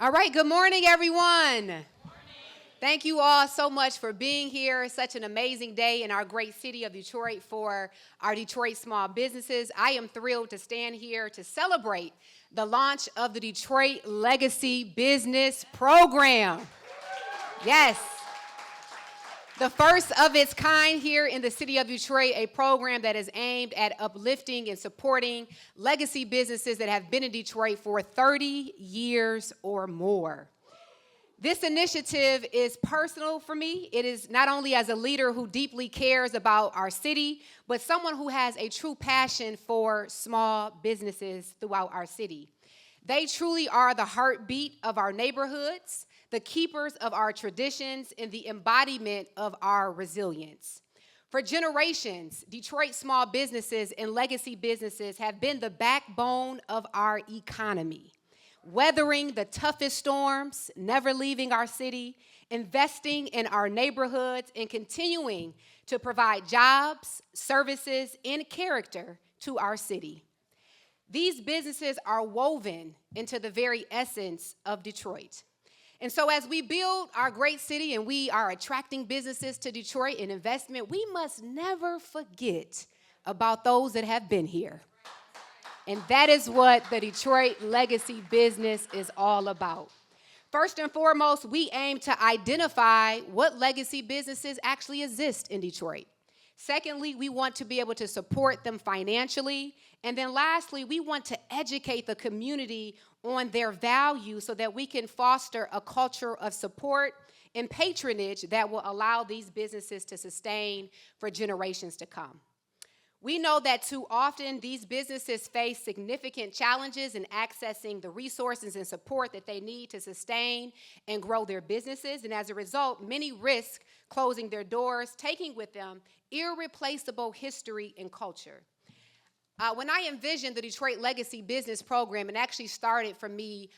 All right, good morning, everyone. Good morning. Thank you all so much for being here. Such an amazing day in our great city of Detroit for our Detroit small businesses. I am thrilled to stand here to celebrate the launch of the Detroit Legacy Business Program. Yes. The first of its kind here in the city of Detroit, a program that is aimed at uplifting and supporting legacy businesses that have been in Detroit for 30 years or more. This initiative is personal for me. It is not only as a leader who deeply cares about our city, but someone who has a true passion for small businesses throughout our city. They truly are the heartbeat of our neighborhoods, the keepers of our traditions, and the embodiment of our resilience. For generations, Detroit small businesses and legacy businesses have been the backbone of our economy, weathering the toughest storms, never leaving our city, investing in our neighborhoods, and continuing to provide jobs, services, and character to our city. These businesses are woven into the very essence of Detroit. And so as we build our great city and we are attracting businesses to Detroit and investment, we must never forget about those that have been here. And that is what the Detroit Legacy Business is all about. First and foremost, we aim to identify what legacy businesses actually exist in Detroit. Secondly, we want to be able to support them financially. And then lastly, we want to educate the community on their value so that we can foster a culture of support and patronage that will allow these businesses to sustain for generations to come. We know that too often these businesses face significant challenges in accessing the resources and support that they need to sustain and grow their businesses. And as a result, many risk closing their doors, taking with them irreplaceable history and culture. When I envisioned the Detroit Legacy Business Program, it actually started from me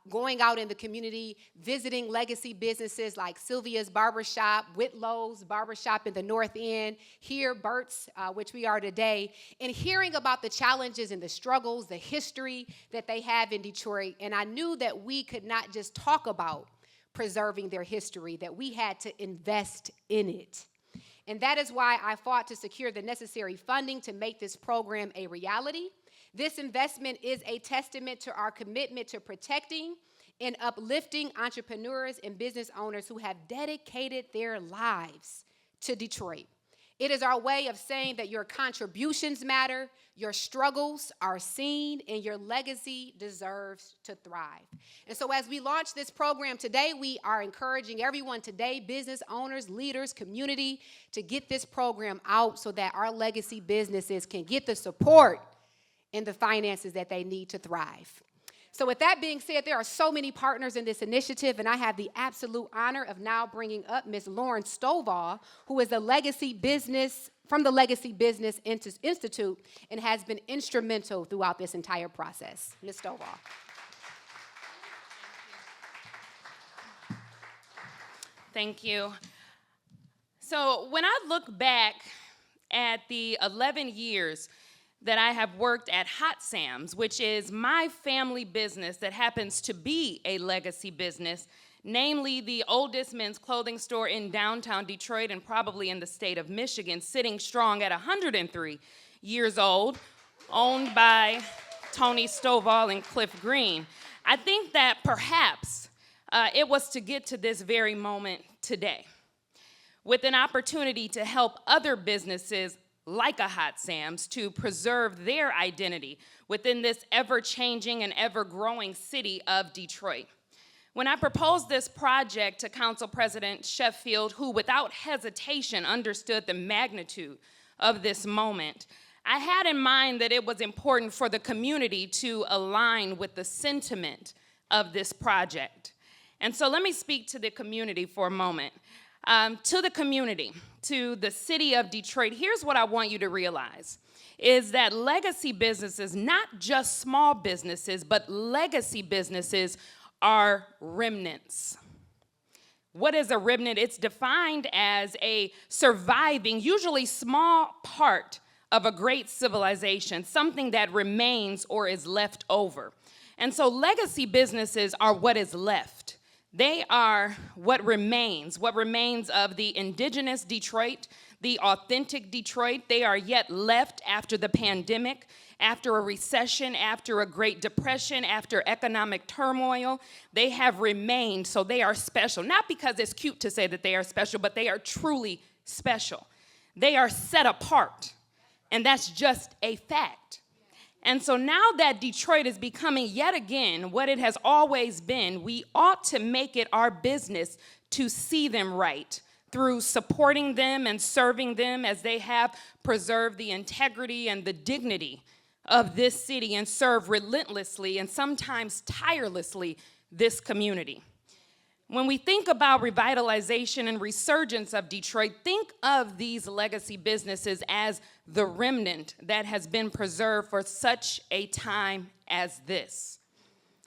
going out in the community, visiting legacy businesses like Sylvia's Barbershop, Whitlow's Barbershop in the North End, here Burt's, which we are today, and hearing about the challenges and the struggles, the history that they have in Detroit. And I knew that we could not just talk about preserving their history, that we had to invest in it. And that is why I fought to secure the necessary funding to make this program a reality. This investment is a testament to our commitment to protecting and uplifting entrepreneurs and business owners who have dedicated their lives to Detroit. It is our way of saying that your contributions matter, your struggles are seen, and your legacy deserves to thrive. And so as we launch this program today, we are encouraging everyone today, business owners, leaders, community, to get this program out so that our legacy businesses can get the support and the finances that they need to thrive. So with that being said, there are so many partners in this initiative, and I have the absolute honor of now bringing up Ms. Lauren Stovall, who is from the Legacy Business Institute and has been instrumental throughout this entire process. Ms. Stovall. Thank you. So when I look back at the 11 years that I have worked at Hot Sam's, which is my family business that happens to be a legacy business, namely the oldest men's clothing store in downtown Detroit and probably in the state of Michigan, sitting strong at 103 years old, owned by Tony Stovall and Cliff Green. I think that perhaps it was to get to this very moment today, with an opportunity to help other businesses like a Hot Sam's to preserve their identity within this ever-changing and ever-growing city of Detroit. When I proposed this project to Council President Sheffield, who without hesitation understood the magnitude of this moment, I had in mind that it was important for the community to align with the sentiment of this project. And so let me speak to the community for a moment. To the community, to the city of Detroit, here's what I want you to realize, is that legacy businesses, not just small businesses, but legacy businesses are remnants. What is a remnant? It's defined as a surviving, usually small part of a great civilization, something that remains or is left over. And so legacy businesses are what is left. They are what remains of the indigenous Detroit, the authentic Detroit. They are yet left after the pandemic, after a recession, after a Great Depression, after economic turmoil. They have remained, so they are special. Not because it's cute to say that they are special, but they are truly special. They are set apart, and that's just a fact. And so now that Detroit is becoming yet again what it has always been, we ought to make it our business to see them right through supporting them and serving them as they have preserved the integrity and the dignity of this city and serve relentlessly and sometimes tirelessly this community. When we think about revitalization and resurgence of Detroit, think of these legacy businesses as the remnant that has been preserved for such a time as this.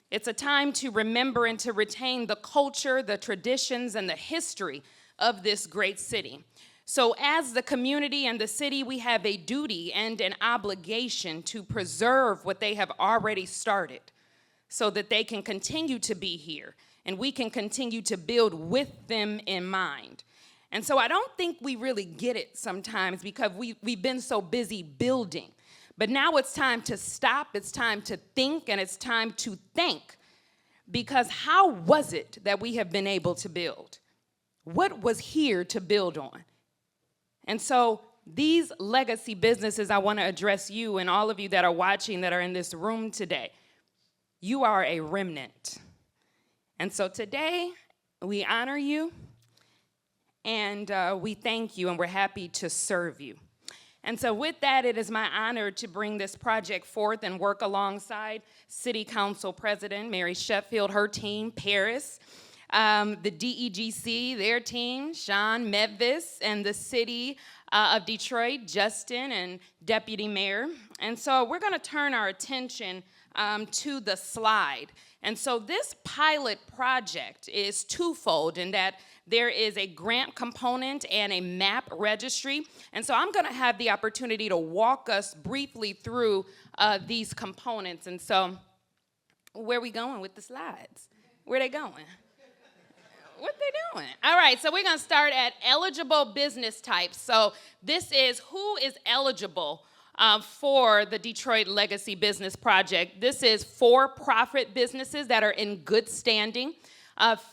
It's a time to remember and to retain the culture, the traditions, and the history of this great city. So as the community and the city, we have a duty and an obligation to preserve what they have already started so that they can continue to be here and we can continue to build with them in mind. And so I don't think we really get it sometimes because we've been so busy building. But now it's time to stop, it's time to think, and it's time to thank. Because how was it that we have been able to build? What was here to build on? And so these legacy businesses, I want to address you and all of you that are watching that are in this room today. You are a remnant. And so today, we honor you, and we thank you, and we're happy to serve you. And so with that, it is my honor to bring this project forth and work alongside City Council President Mary Sheffield, her team, Paris, the DEGC, their team, Sean Medvis, and the City of Detroit, Justin, and Deputy Mayor. And so we're going to turn our attention to the slide. And so this pilot project is twofold in that there is a grant component and a map registry. And so I'm going to have the opportunity to walk us briefly through these components. And so where are we going with the slides? Where are they going? What they doing? All right, so we're going to start at eligible business types. So this is who is eligible for the Detroit Legacy Business Project. This is for-profit businesses that are in good standing,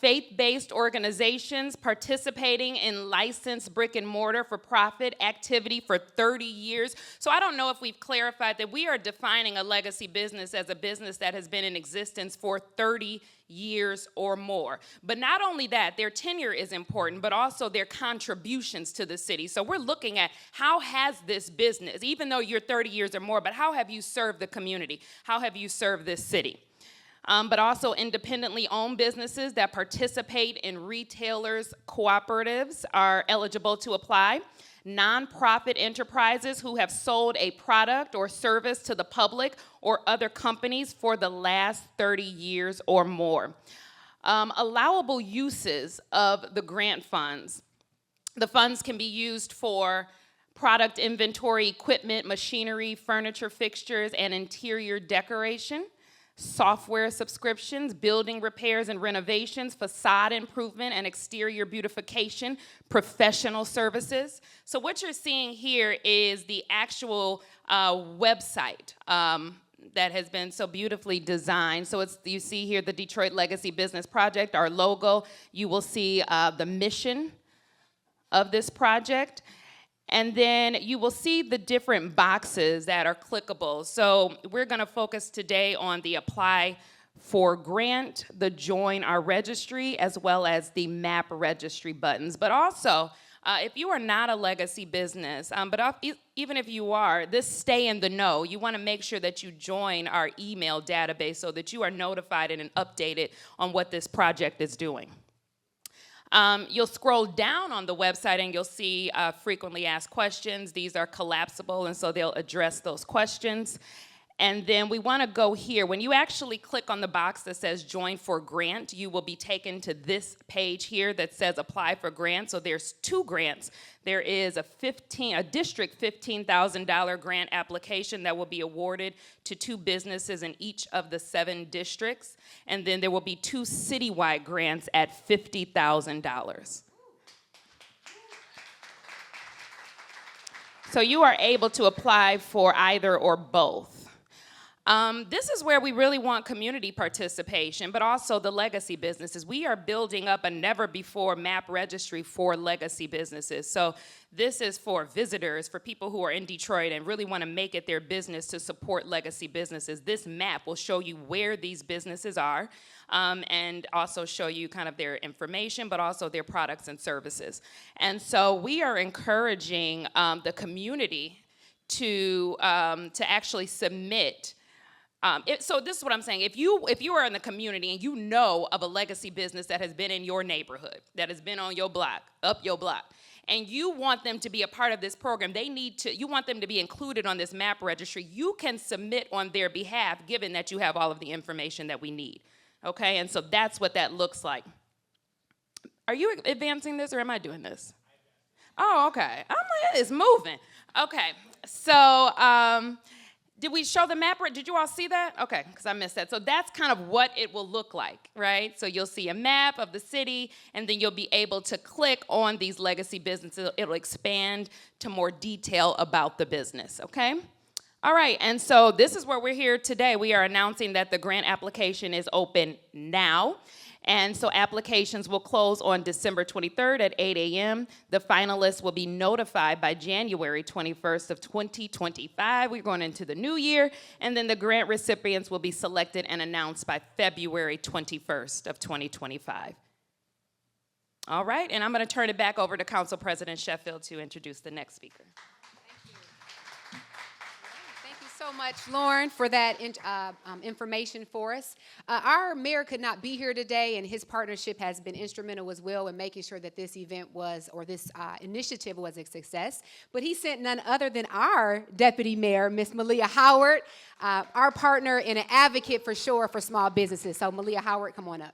faith-based organizations participating in licensed brick-and-mortar for-profit activity for 30 years. So I don't know if we've clarified that we are defining a legacy business as a business that has been in existence for 30 years or more. But not only that, their tenure is important, but also their contributions to the city. So we're looking at how has this business, even though you're 30 years or more, but how have you served the community? How have you served this city? But also independently owned businesses that participate in retailers' cooperatives are eligible to apply. Nonprofit enterprises who have sold a product or service to the public or other companies for the last 30 years or more. Allowable uses of the grant funds. The funds can be used for product inventory, equipment, machinery, furniture, fixtures, and interior decoration. Software subscriptions, building repairs and renovations, facade improvement and exterior beautification, professional services. So what you're seeing here is the actual website that has been so beautifully designed. So you see here the Detroit Legacy Business Project, our logo. You will see the mission of this project. And then you will see the different boxes that are clickable. So we're going to focus today on the apply for grant, the join our registry, as well as the map registry buttons. But also, if you are not a legacy business, but even if you are, this stay in the know. You want to make sure that you join our email database so that you are notified and updated on what this project is doing. You'll scroll down on the website and you'll see frequently asked questions. These are collapsible, and so they'll address those questions. And then we want to go here. When you actually click on the box that says Join for Grant, you will be taken to this page here that says Apply for Grant. So there's 2 grants. There is a district $15,000 grant application that will be awarded to 2 businesses in each of the 7 districts. And then there will be 2 citywide grants at $50,000. So you are able to apply for either or both. This is where we really want community participation, but also the legacy businesses. We are building up a never-before map registry for legacy businesses. So this is for visitors, for people who are in Detroit and really want to make it their business to support legacy businesses. This map will show you where these businesses are, and also show you kind of their information, but also their products and services. And so we are encouraging the community to actually submit. So this is what I'm saying. If you are in the community and you know of a legacy business that has been in your neighborhood, that has been on your block, up your block, and you want them to be a part of this program, you want them to be included on this map registry, you can submit on their behalf, given that you have all of the information that we need. Okay, and so that's what that looks like. Are you advancing this or am I doing this? Oh, okay. I'm like, it's moving. Okay, so did we show the map? Did you all see that? Okay, because I missed that. So that's kind of what it will look like, right? So you'll see a map of the city, and then you'll be able to click on these legacy businesses. It'll expand to more detail about the business, okay? All right, and so this is where we're here today. We are announcing that the grant application is open now. And so applications will close on December 23rd at 8 a.m. The finalists will be notified by January 21st of 2025. We're going into the new year. And then the grant recipients will be selected and announced by February 21st of 2025. All right, and I'm going to turn it back over to Council President Sheffield to introduce the next speaker. So much, Lauren, for that information for us. Our mayor could not be here today, and his partnership has been instrumental as well in making sure that this event this initiative was a success. But he sent none other than our deputy mayor, Miss Malia Howard, our partner and an advocate for sure for small businesses. So Malia Howard, come on up.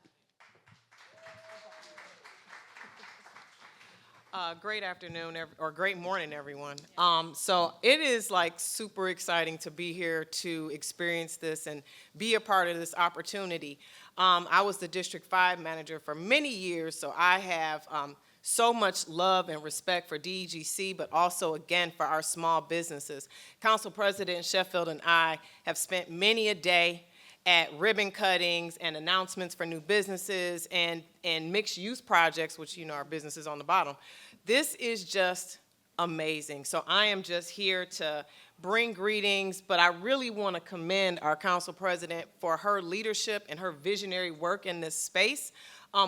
Great afternoon, or great morning, everyone. So it is like super exciting to be here to experience this and be a part of this opportunity. I was the District 5 manager for many years, so I have so much love and respect for DEGC, but also, again, for our small businesses. Council President Sheffield and I have spent many a day at ribbon cuttings and announcements for new businesses and mixed-use projects, which, you know, our businesses on the bottom. This is just amazing. So I am just here to bring greetings, but I really want to commend our council president for her leadership and her visionary work in this space.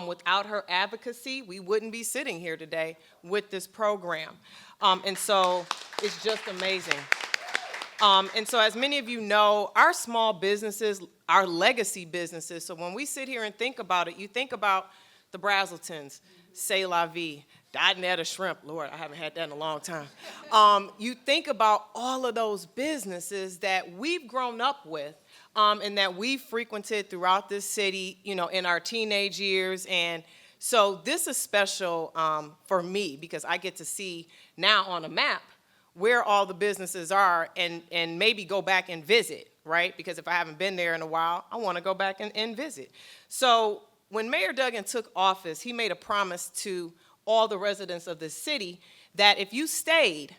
Without her advocacy, we wouldn't be sitting here today with this program. And so it's just amazing. And so as many of you know, our small businesses, our legacy businesses, so when we sit here and think about it, you think about the Brazeltons, C'est La Vie, Dinetta Shrimp, Lord, I haven't had that in a long time. You think about all of those businesses that we've grown up with and that we've frequented throughout this city, you know, in our teenage years. And so this is special for me because I get to see now on a map where all the businesses are and maybe go back and visit, right? Because if I haven't been there in a while, I want to go back and visit. So when Mayor Duggan took office, he made a promise to all the residents of the city that if you stayed,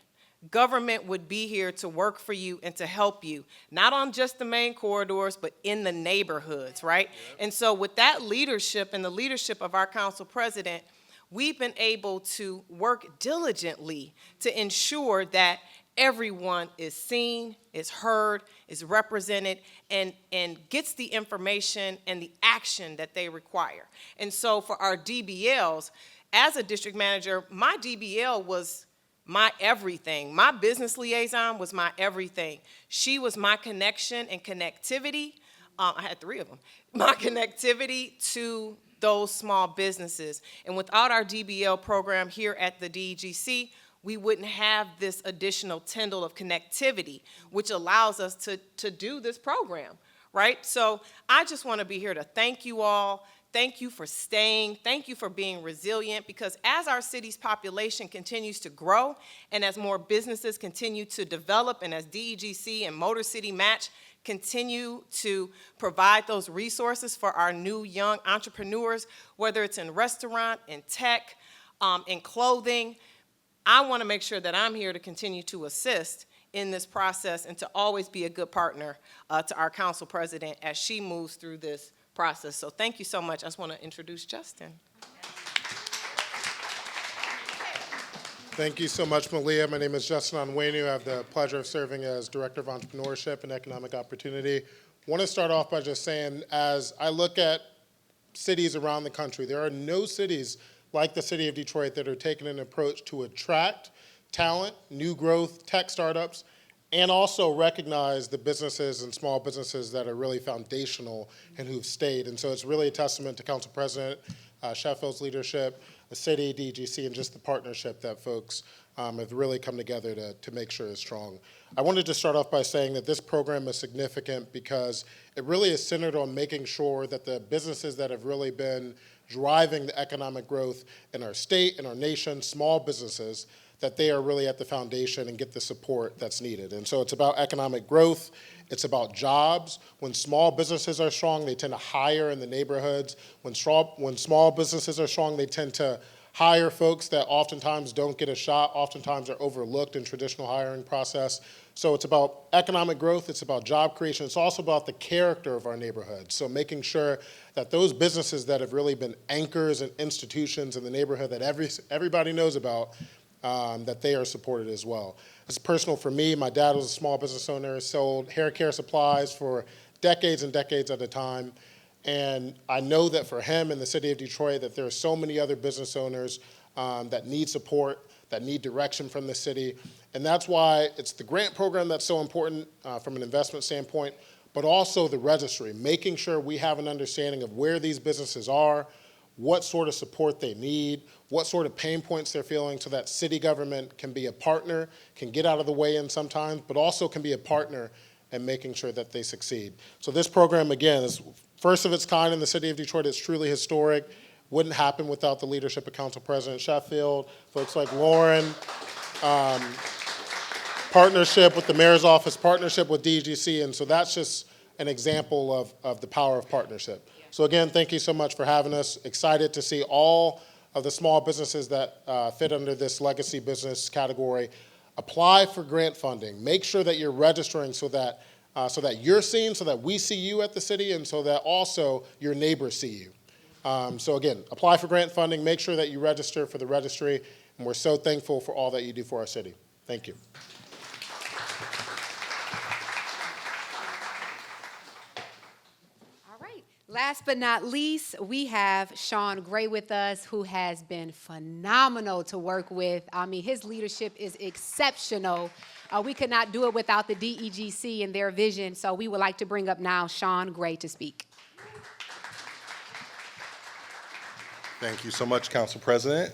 government would be here to work for you and to help you, not on just the main corridors, but in the neighborhoods, right? Yep. And so with that leadership and the leadership of our council president, we've been able to work diligently to ensure that everyone is seen, is heard, is represented, and gets the information and the action that they require. And so for our DBLs, as a district manager, my DBL was my everything. My business liaison was my everything. She was my connection and connectivity. I had 3 of them. My connectivity to those small businesses. And without our DBL program here at the DEGC, we wouldn't have this additional tyndle of connectivity, which allows us to do this program, right? So I just want to be here to thank you all. Thank you for staying. Thank you for being resilient, because as our city's population continues to grow and as more businesses continue to develop and as DEGC and Motor City Match continue to provide those resources for our new young entrepreneurs, whether it's in restaurant, in tech, in clothing, I want to make sure that I'm here to continue to assist in this process and to always be a good partner to our council president as she moves through this process. So thank you so much. I just want to introduce Justin. Thank you so much, Malia. My name is Justin Onwenu. I have the pleasure of serving as Director of Entrepreneurship and Economic Opportunity. I want to start off by just saying, as I look at cities around the country, there are no cities like the city of Detroit that are taking an approach to attract talent, new growth, tech startups, and also recognize the businesses and small businesses that are really foundational and who've stayed. And so it's really a testament to Council President Sheffield's leadership, the city, DGC, and just the partnership that folks have really come together to make sure is strong. I wanted to start off by saying that this program is significant because it really is centered on making sure that the businesses that have really been driving the economic growth in our state and our nation, small businesses, that they are really at the foundation and get the support that's needed. And so it's about economic growth. It's about jobs. When small businesses are strong, they tend to hire in the neighborhoods. When small businesses are strong, they tend to hire folks that oftentimes don't get a shot, oftentimes are overlooked in traditional hiring process. So it's about economic growth, it's about job creation, it's also about the character of our neighborhoods. So making sure that those businesses that have really been anchors and institutions in the neighborhood that everybody knows about, that they are supported as well. It's personal for me. My dad was a small business owner, sold hair care supplies for decades and decades at a time. And I know that for him in the city of Detroit, that there are so many other business owners that need support, that need direction from the city. And that's why it's the grant program that's so important from an investment standpoint, but also the registry, making sure we have an understanding of where these businesses are, what sort of support they need, what sort of pain points they're feeling, so that city government can be a partner, can get out of the way in sometimes, but also can be a partner in making sure that they succeed. So this program, again, is first of its kind in the city of Detroit. It's truly historic. Wouldn't happen without the leadership of Council President Sheffield, folks like Lauren, partnership with the mayor's office, partnership with DGC, and so that's just an example of the power of partnership. So again, thank you so much for having us. Excited to see all of the small businesses that fit under this legacy business category apply for grant funding. Make sure that you're registering so that you're seen, so that we see you at the city, and so that also your neighbors see you. So again, apply for grant funding. Make sure that you register for the registry, and we're so thankful for all that you do for our city. Thank you. Last but not least, we have Sean Gray with us, who has been phenomenal to work with. I mean, his leadership is exceptional. We could not do it without the DEGC and their vision, so we would like to bring up now Sean Gray to speak. Thank you so much, Council President.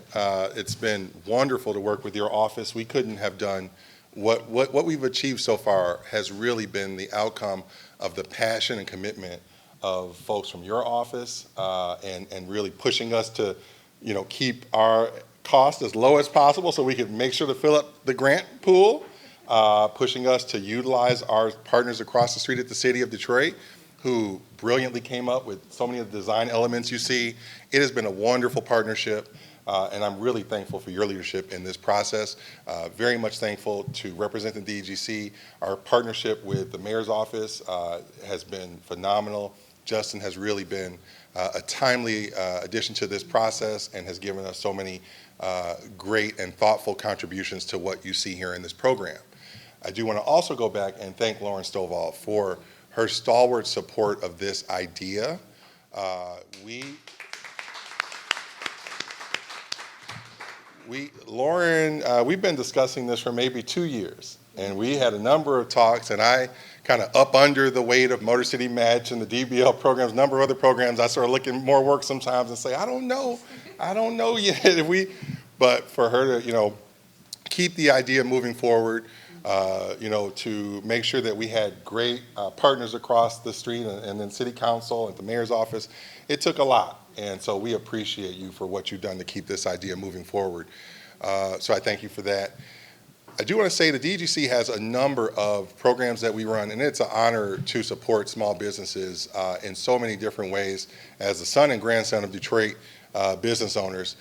It's been wonderful to work with your office. We couldn't have done what we've achieved so far has really been the outcome of the passion and commitment of folks from your office and really pushing us to, keep our costs as low as possible so we can make sure to fill up the grant pool, pushing us to utilize our partners across the street at the City of Detroit, who brilliantly came up with so many of the design elements you see. It has been a wonderful partnership, and I'm really thankful for your leadership in this process. Very much thankful to represent the DGC. Our partnership with the mayor's office has been phenomenal. Justin has really been a timely addition to this process and has given us so many great and thoughtful contributions to what you see here in this program. I do want to also go back and thank Lauren Stovall for her stalwart support of this idea. Lauren, we've been discussing this for maybe 2 years, and we had a number of talks, and I kind of up under the weight of Motor City Match and the DBL programs, a number of other programs. I sort of look at more work sometimes and say, I don't know yet. But for her to, keep the idea moving forward, to make sure that we had great partners across the street and in city council and the mayor's office. It took a lot, and so we appreciate you for what you've done to keep this idea moving forward. So I thank you for that. I do want to say the DGC has a number of programs that we run, and it's an honor to support small businesses in so many different ways. As the son and grandson of Detroit business owners,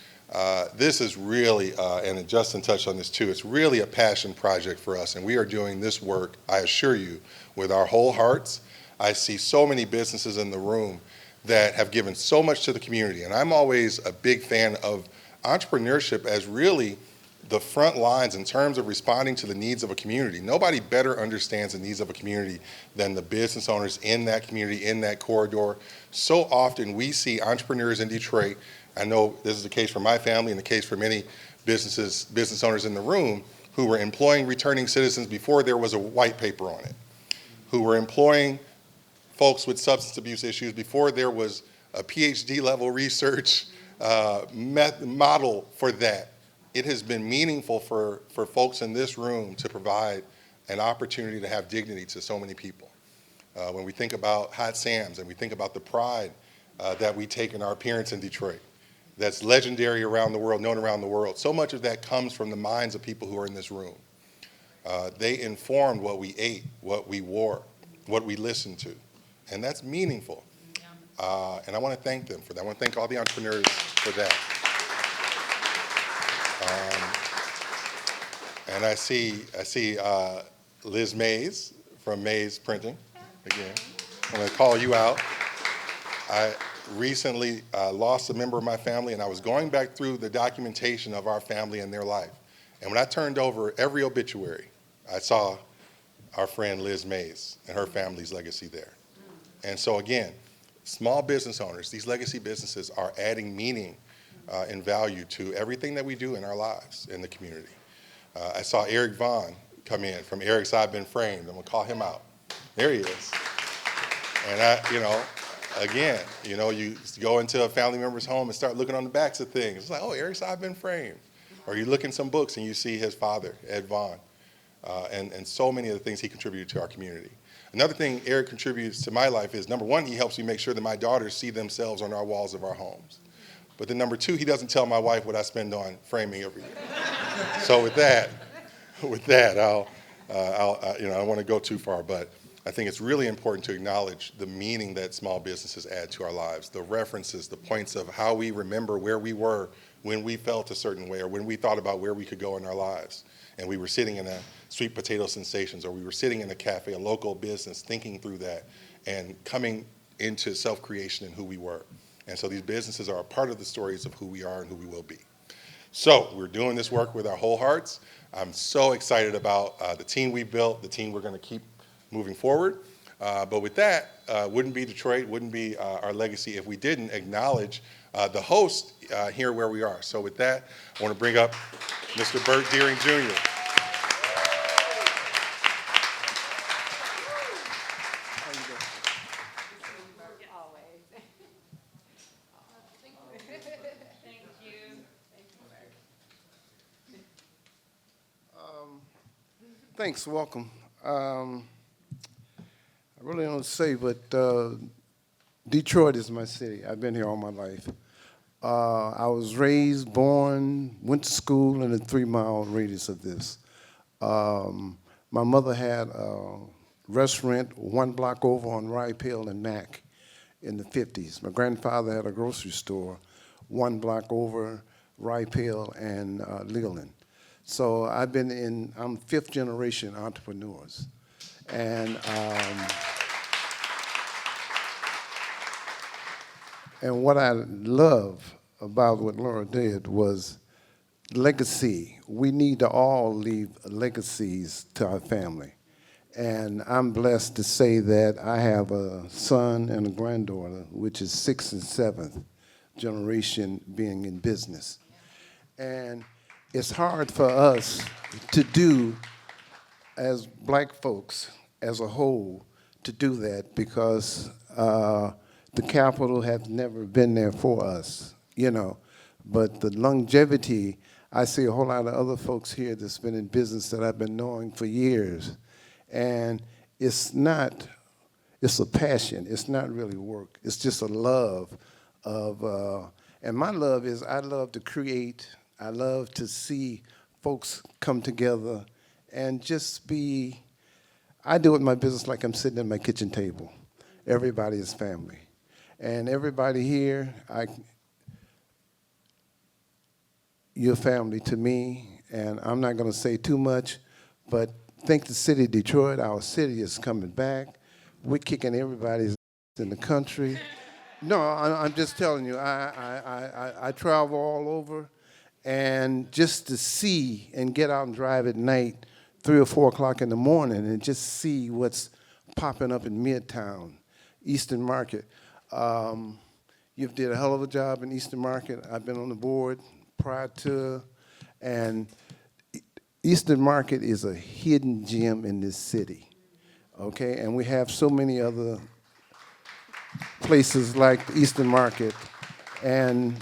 this is really, and Justin touched on this too, it's really a passion project for us, and we are doing this work, I assure you, with our whole hearts. I see so many businesses in the room that have given so much to the community, and I'm always a big fan of entrepreneurship as really the front lines in terms of responding to the needs of a community. Nobody better understands the needs of a community than the business owners in that community, in that corridor. So often we see entrepreneurs in Detroit, I know this is the case for my family and the case for many business owners in the room, who were employing returning citizens before there was a white paper on it, who were employing folks with substance abuse issues before there was a PhD level research model for that. It has been meaningful for folks in this room to provide an opportunity to have dignity to so many people. When we think about Hot Sam's and we think about the pride that we take in our appearance in Detroit, that's legendary around the world, known around the world, so much of that comes from the minds of people who are in this room. They informed what we ate, what we wore, what we listened to, and that's meaningful. And I want to thank them for that. I want to thank all the entrepreneurs for that. And I see Liz Mays from Mays Printing. Again, I'm going to call you out. I recently lost a member of my family, and I was going back through the documentation of our family and their life. And when I turned over every obituary, I saw our friend Liz Mays and her family's legacy there. And so again, small business owners, these legacy businesses are adding meaning and value to everything that we do in our lives in the community. I saw Eric Vaughn come in from Eric's I've Been Framed. I'm gonna call him out. There he is. And again, you go into a family member's home and start looking on the backs of things. It's like, oh, Eric's I've Been Framed. Or you look in some books and you see his father, Ed Vaughn, and so many of the things he contributed to our community. Another thing Eric contributes to my life is, number one, he helps me make sure that my daughters see themselves on our walls of our homes. But then number two, he doesn't tell my wife what I spend on framing every year. So with that, I don't want to go too far, but I think it's really important to acknowledge the meaning that small businesses add to our lives, the references, the points of how we remember where we were when we felt a certain way or when we thought about where we could go in our lives. And we were sitting in a Sweet Potato Sensations, or we were sitting in a cafe, a local business, thinking through that and coming into self-creation and who we were. And so these businesses are a part of the stories of who we are and who we will be. So we're doing this work with our whole hearts. I'm so excited about the team we built, the team we're going to keep moving forward. But with that, wouldn't be Detroit, wouldn't be our legacy if we didn't acknowledge the host here where we are. So with that, I want to bring up Mr. Bert Deering Jr. Thanks, welcome. I really don't say, but Detroit is my city. I've been here all my life. I was raised, born, went to school in a 3-mile radius of this. My mother had a restaurant 1 block over on Ripe Hill and Mack in the 50s. My grandfather had a grocery store 1 block over Ripe Hill and Leland. So I'm 5th generation entrepreneurs. And what I love about what Laura did was legacy. We need to all leave legacies to our family. And I'm blessed to say that I have a son and a granddaughter, which is 6th and 7th generation being in business. And it's hard for us to do, as black folks as a whole, to do that because the capital has never been there for us, But the longevity I see a whole lot of other folks here that's been in business that I've been knowing for years. And it's a passion. It's not really work. It's just a love of, and my love is I love to create. I love to see folks come together and just be, I do with my business like I'm sitting at my kitchen table. Everybody is family. And everybody here, you're family to me, and I'm not going to say too much, but thank the city of Detroit. Our city is coming back. We're kicking everybody's in the country. No, I'm just telling you, I travel all over, and just to see and get out and drive at night, 3 or 4 o'clock in the morning, and just see what's popping up in Midtown, Eastern Market. You've did a hell of a job in Eastern Market. I've been on the board prior to, and Eastern Market is a hidden gem in this city, okay? And we have so many other places like the Eastern Market, and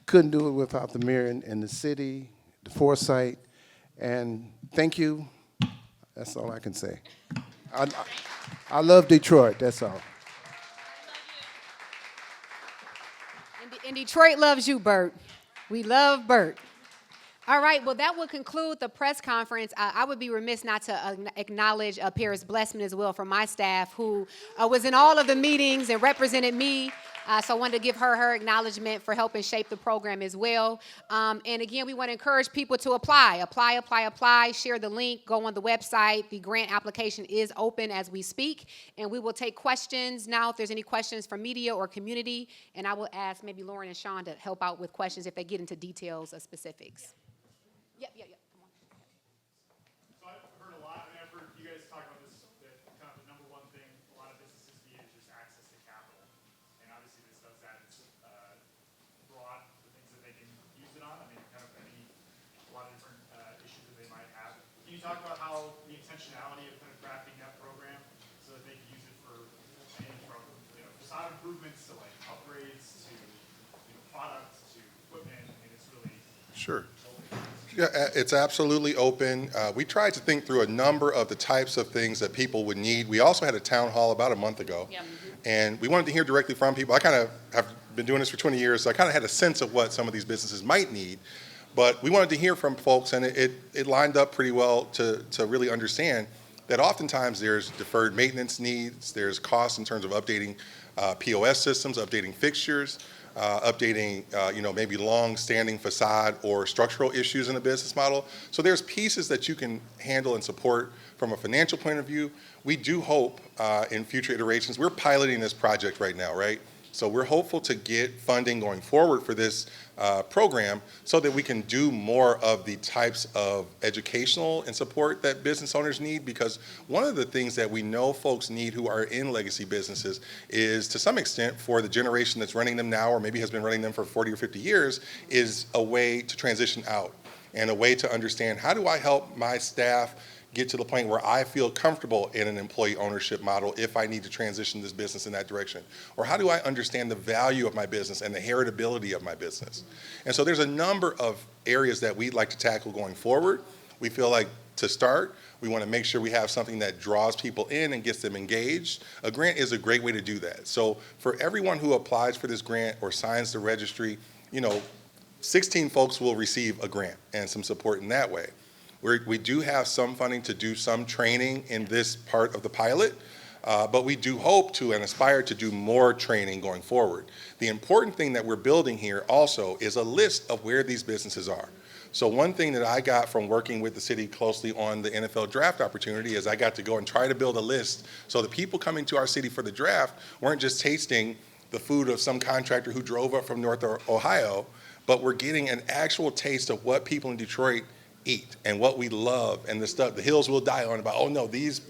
couldn't do it without the mayor and the city, the foresight, and thank you. That's all I can say. I love Detroit, that's all. And Detroit loves you, Bert. We love Bert. All right, well, that will conclude the press conference. I would be remiss not to acknowledge Paris Blessman as well from my staff, who was in all of the meetings and represented me. So I wanted to give her acknowledgement for helping shape the program as well. And again, we want to encourage people to apply. Share the link, go on the website. The grant application is open as we speak. And we will take questions now if there's any questions from media or community. And I will ask maybe Lauren and Sean to help out with questions if they get into details or specifics. Yep. Come on. So I've heard a lot, and I've heard you guys talk about this, that kind of the number one thing a lot of businesses need is just access to capital. And obviously this does that. It's broad, the things that they can use it on. I mean, kind of a lot of different issues that they might have. Can you talk about how the intentionality of kind of crafting that program so that they can use it for anything from, facade improvements to like upgrades to, products to equipment? I mean, it's really Sure. Yeah, it's absolutely open. We tried to think through a number of the types of things that people would need. We also had a town hall about a month ago, and we wanted to hear directly from people. I kind of have been doing this for 20 years, so I kind of had a sense of what some of these businesses might need, but we wanted to hear from folks, and it lined up pretty well to really understand that oftentimes there's deferred maintenance needs, there's costs in terms of updating POS systems, updating fixtures, updating, maybe long-standing facade or structural issues in a business model. So there's pieces that you can handle and support from a financial point of view. We do hope in future iterations, we're piloting this project right now, right? So we're hopeful to get funding going forward for this program so that we can do more of the types of educational and support that business owners need, because one of the things that we know folks need who are in legacy businesses is, to some extent, for the generation that's running them now or maybe has been running them for 40 or 50 years, is a way to transition out and a way to understand, how do I help my staff get to the point where I feel comfortable in an employee ownership model if I need to transition this business in that direction? Or how do I understand the value of my business and the heritability of my business? And so there's a number of areas that we'd like to tackle going forward. We feel like, to start, we want to make sure we have something that draws people in and gets them engaged. A grant is a great way to do that. So for everyone who applies for this grant or signs the registry, 16 folks will receive a grant and some support in that way. We do have some funding to do some training in this part of the pilot, but we do hope to and aspire to do more training going forward. The important thing that we're building here also is a list of where these businesses are. So one thing that I got from working with the city closely on the NFL draft opportunity is I got to go and try to build a list so the people coming to our city for the draft weren't just tasting the food of some contractor who drove up from North Ohio, but we're getting an actual taste of what people in Detroit eat and what we love, and the stuff the hills will die on about, oh no, these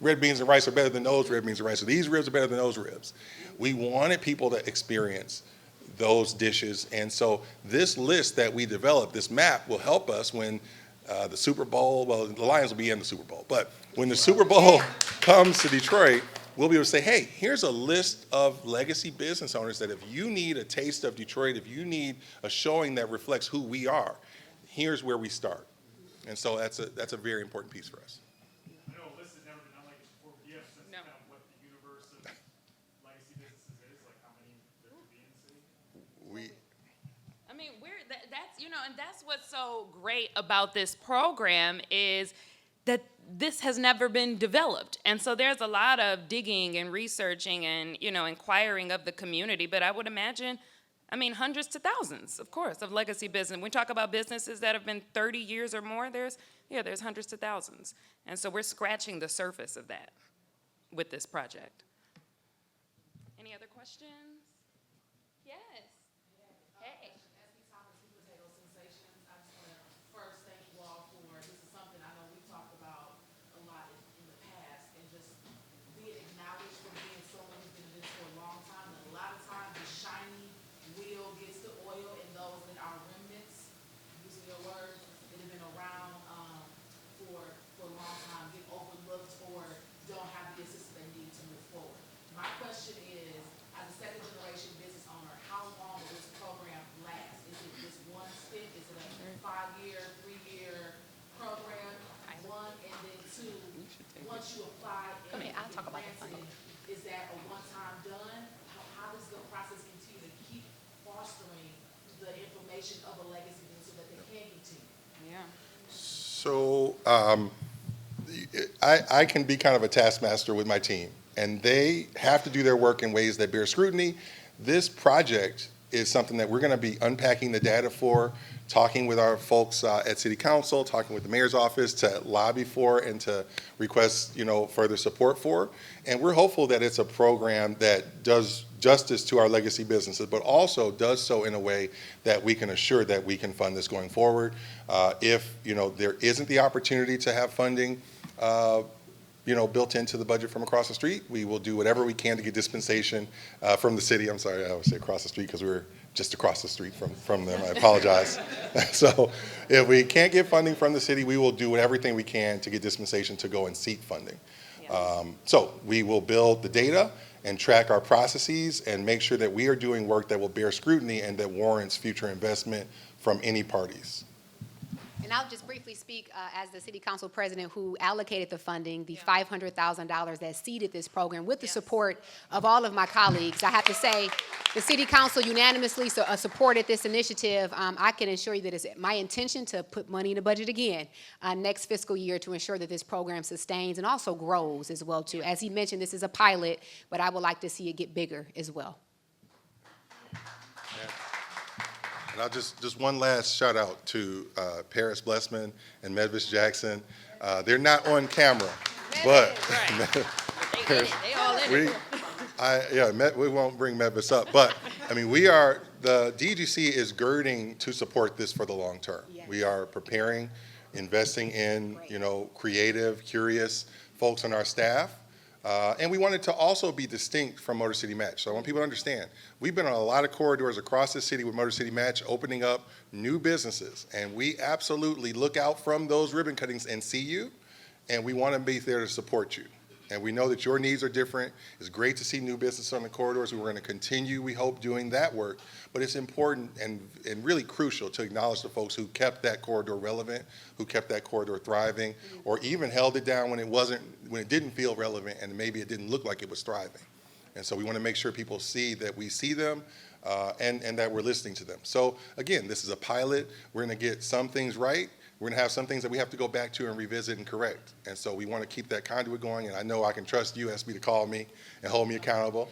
red beans and rice are better than those red beans and rice, or these ribs are better than those ribs. We wanted people to experience those dishes, and so this list that we developed, this map, will help us when the Super Bowl, well, the Lions will be in the Super Bowl, but when the Super Bowl comes to Detroit, we'll be able to say, hey, here's a list of legacy business owners that if you need a taste of Detroit, if you need a showing that reflects who we are, here's where we start. And so that's a very important piece for us. I know a list has never been done like this before, but do you have a sense No. of kind of what the universe of legacy businesses is, like how many there could be in the city? I mean, that's, and that's what's so great about this program is that this has never been developed. And so there's a lot of digging and researching and, inquiring of the community. But I would imagine, hundreds to thousands, of course, of legacy business. When we talk about businesses that have been 30 years or more, there's hundreds to thousands. And so we're scratching the surface of that with this project. Any other questions? Yes. Hey. As we talk about sweet potato sensations, I just want to first thank you all for, this is something I know we've talked about a lot in the past, and just being acknowledged for being someone who's been in this for a long time. And a lot of times the shiny wheel gets the oil, and those that are remnants, using your words, that have been around for a long time, get overlooked or don't have the assistance they need to move forward. My question is, as a second generation business owner, how long will this program last? Is it just one stint? Is it a 5-year, 3-year program? One, and then two, once you apply and get granted, is that a one-time done? How does the process continue to keep fostering the information of a legacy business so that they can continue? Yeah. So I can be kind of a taskmaster with my team, and they have to do their work in ways that bear scrutiny. This project is something that we're going to be unpacking the data for, talking with our folks at City Council, talking with the mayor's office to lobby for and to request, further support for. And we're hopeful that it's a program that does justice to our legacy businesses, but also does so in a way that we can assure that we can fund this going forward. If, there isn't the opportunity to have funding, built into the budget from across the street, we will do whatever we can to get dispensation from the city. I'm sorry, I always say across the street because we're just across the street from them. I apologize. So if we can't get funding from the city, we will do everything we can to get dispensation to go and seek funding. So we will build the data and track our processes and make sure that we are doing work that will bear scrutiny and that warrants future investment from any parties. And I'll just briefly speak as the city council president who allocated the funding, the $500,000 that seeded this program with the support of all of my colleagues. I have to say, the city council unanimously supported this initiative. I can assure you that it's my intention to put money in the budget again next fiscal year to ensure that this program sustains and also grows as well too. As he mentioned, this is a pilot, but I would like to see it get bigger as well. And I'll just one last shout out to Paris Blessman and Medvis Jackson. They're not on camera, but we won't bring Medvis up. But the DGC is girding to support this for the long term. Yes. We are preparing, investing in, creative, curious folks on our staff. And we wanted to also be distinct from Motor City Match. So I want people to understand, we've been on a lot of corridors across the city with Motor City Match, opening up new businesses. And we absolutely look out from those ribbon cuttings and see you, and we want to be there to support you. And we know that your needs are different. It's great to see new business on the corridors. We're going to continue, we hope, doing that work. But it's important and really crucial to acknowledge the folks who kept that corridor relevant, who kept that corridor thriving, or even held it down when it didn't feel relevant and maybe it didn't look like it was thriving. And so we want to make sure people see that we see them and that we're listening to them. So again, this is a pilot. We're going to get some things right. We're going to have some things that we have to go back to and revisit and correct. And so we want to keep that conduit going. And I know I can trust you, SB, to call me and hold me accountable.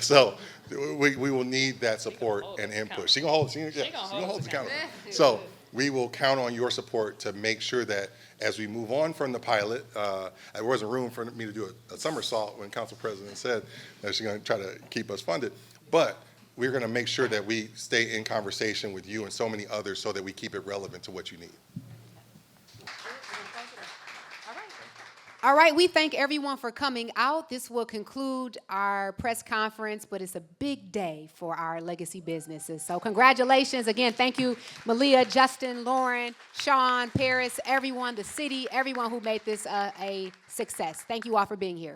So we will need that support and input. She's going to hold us accountable. So we will count on your support to make sure that as we move on from the pilot, there wasn't room for me to do a somersault when Council President said that she's going to try to keep us funded. But we're going to make sure that we stay in conversation with you and so many others so that we keep it relevant to what you need. All right, we thank everyone for coming out. This will conclude our press conference, but it's a big day for our legacy businesses. So congratulations. Again, thank you, Malia, Justin, Lauren, Sean, Paris, everyone, the city, everyone who made this a success. Thank you all for being here.